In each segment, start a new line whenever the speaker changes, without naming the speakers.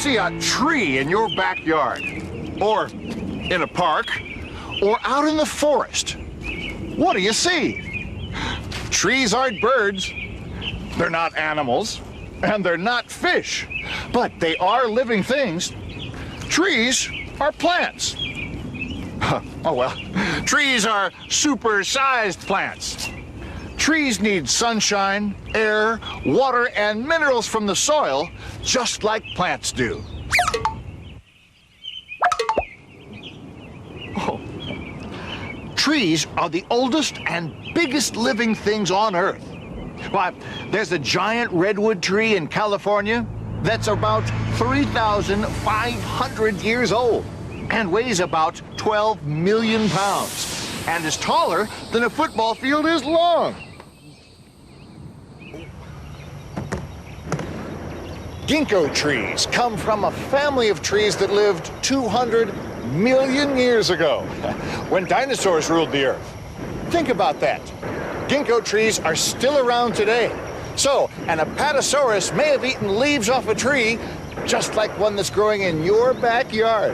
see a tree in your backyard, or in a park, or out in the forest, what do you see? Trees aren't birds, they're not animals, and they're not fish, but they are living things. Trees are plants. Oh well, trees are super-sized plants. Trees need sunshine, air, water, and minerals from the soil, just like plants do. Oh. Trees are the oldest and biggest living things on Earth. Why, there's a giant redwood tree in California that's about 3,500 years old and weighs about 12 million pounds and is taller than a football field is long. Ginkgo trees come from a family of trees that lived 200 million years ago, when dinosaurs ruled the Earth. Think about that. Ginkgo trees are still around today. So, an Apatosaurus may have eaten leaves off a tree, just like one that's growing in your backyard.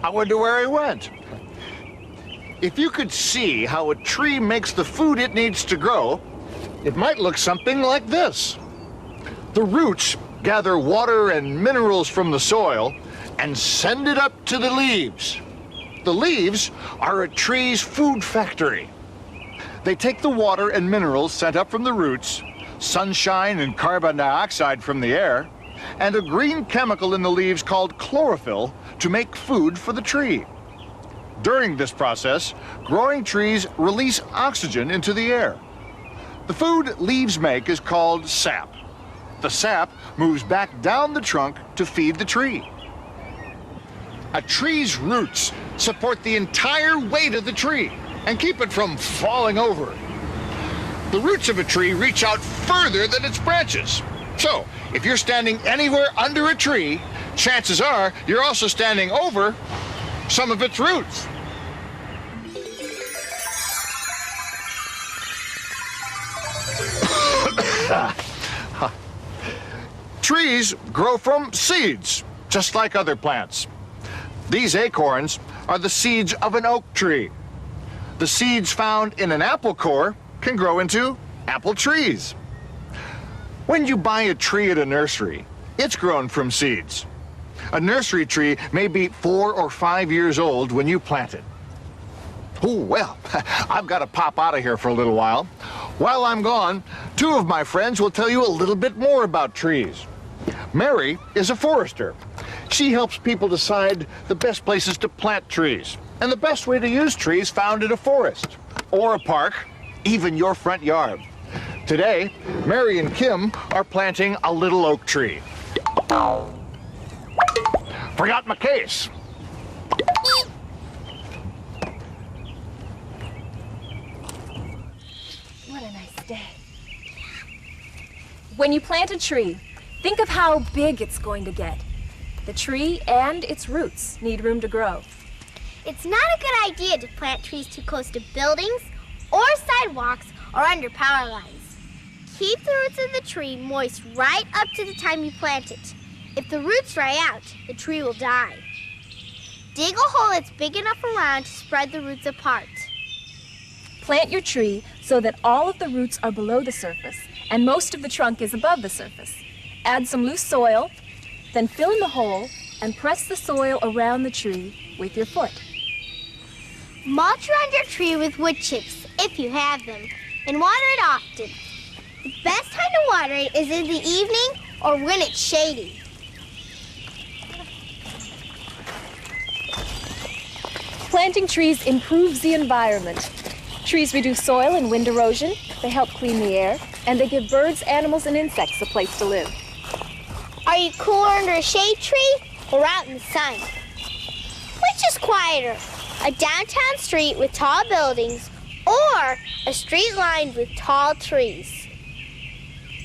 I wonder where he went. If you could see how a tree makes the food it needs to grow, it might look something like this. The roots gather water and minerals from the soil and send it up to the leaves. The leaves are a tree's food factory. They take the water and minerals sent up from the roots, sunshine and carbon dioxide from the air, and a green chemical in the leaves called chlorophyll to make food for the tree. During this process, growing trees release oxygen into the air. The food leaves make is called sap. The sap moves back down the trunk to feed the tree. A tree's roots support the entire weight of the tree and keep it from falling over. The roots of a tree reach out further than its branches. So, if you're standing anywhere under a tree, chances are you're also standing over some of its roots. Trees grow from seeds, just like other plants. These acorns are the seeds of an oak tree. The seeds found in an apple core can grow into apple trees. When you buy a tree at a nursery, it's grown from seeds. A nursery tree may be 4 or 5 years old when you plant it. Oh, well, I've got to pop out of here for a little while. While I'm gone, 2 of my friends will tell you a little bit more about trees. Mary is a forester. She helps people decide the best places to plant trees and the best way to use trees found in a forest or a park, even your front yard. Today, Mary and Kim are planting a little oak tree. Forgot my case.
What a nice day. When you plant a tree, think of how big it's going to get. The tree and its roots need room to grow.
It's not a good idea to plant trees too close to buildings or sidewalks or under power lines. Keep the roots of the tree moist right up to the time you plant it. If the roots dry out, the tree will die. Dig a hole that's big enough around to spread the roots apart.
Plant your tree so that all of the roots are below the surface and most of the trunk is above the surface. Add some loose soil, then fill in the hole and press the soil around the tree with your foot.
Mulch around your tree with wood chips, if you have them, and water it often. The best time to water it is in the evening or when it's shady.
Planting trees improves the environment. Trees reduce soil and wind erosion, they help clean the air, and they give birds, animals, and insects a place to live.
Are you cooler under a shade tree or out in the sun? Which is quieter, a downtown street with tall buildings or a street lined with tall trees?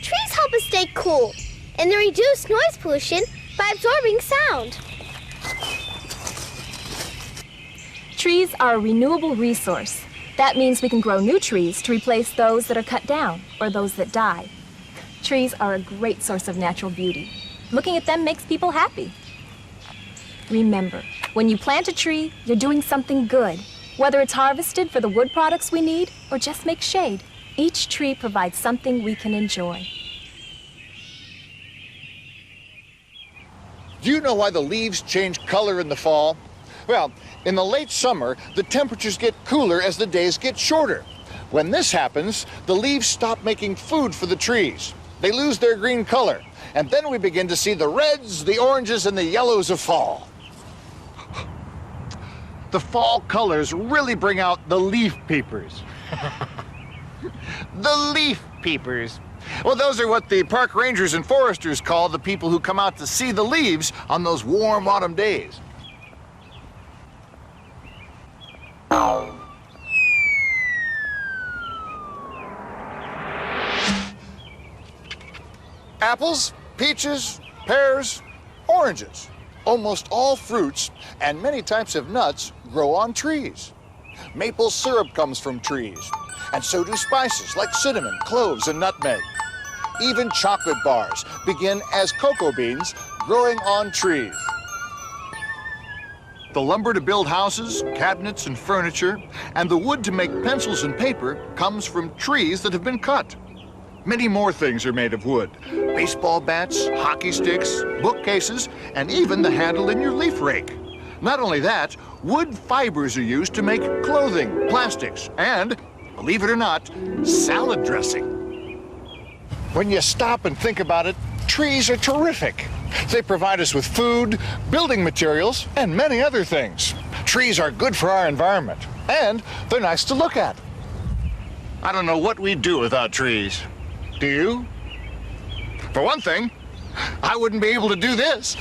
Trees help us stay cool. and they reduce noise pollution by absorbing sound.
Trees are a renewable resource. That means we can grow new trees to replace those that are cut down or those that die. Trees are a great source of natural beauty. Looking at them makes people happy. Remember, when you plant a tree, you're doing something good. Whether it's harvested for the wood products we need or just makes shade, each tree provides something we can enjoy.
Do you know why the leaves change color in the fall? Well, in the late summer, the temperatures get cooler as the days get shorter. When this happens, the leaves stop making food for the trees. They lose their green color, and then we begin to see the reds, the oranges, and the yellows of fall. The fall colors really bring out the leaf peepers. The leaf peepers. Well, those are what the park rangers and foresters call the people who come out to see the leaves on those warm autumn days. Apples, peaches, pears, oranges. Almost all fruits and many types of nuts grow on trees. Maple syrup comes from trees, and so do spices like cinnamon, cloves, and nutmeg. Even chocolate bars begin as cocoa beans growing on trees. The lumber to build houses, cabinets, and furniture, and the wood to make pencils and paper comes from trees that have been cut. Many more things are made of wood. Baseball bats, hockey sticks, bookcases, and even the handle in your leaf rake. Not only that, wood fibers are used to make clothing, plastics, and, believe it or not, salad dressing. When you stop and think about it, trees are terrific. They provide us with food, building materials, and many other things. Trees are good for our environment, and they're nice to look at. I don't know what we'd do without trees. Do you? For one thing, I wouldn't be able to do this.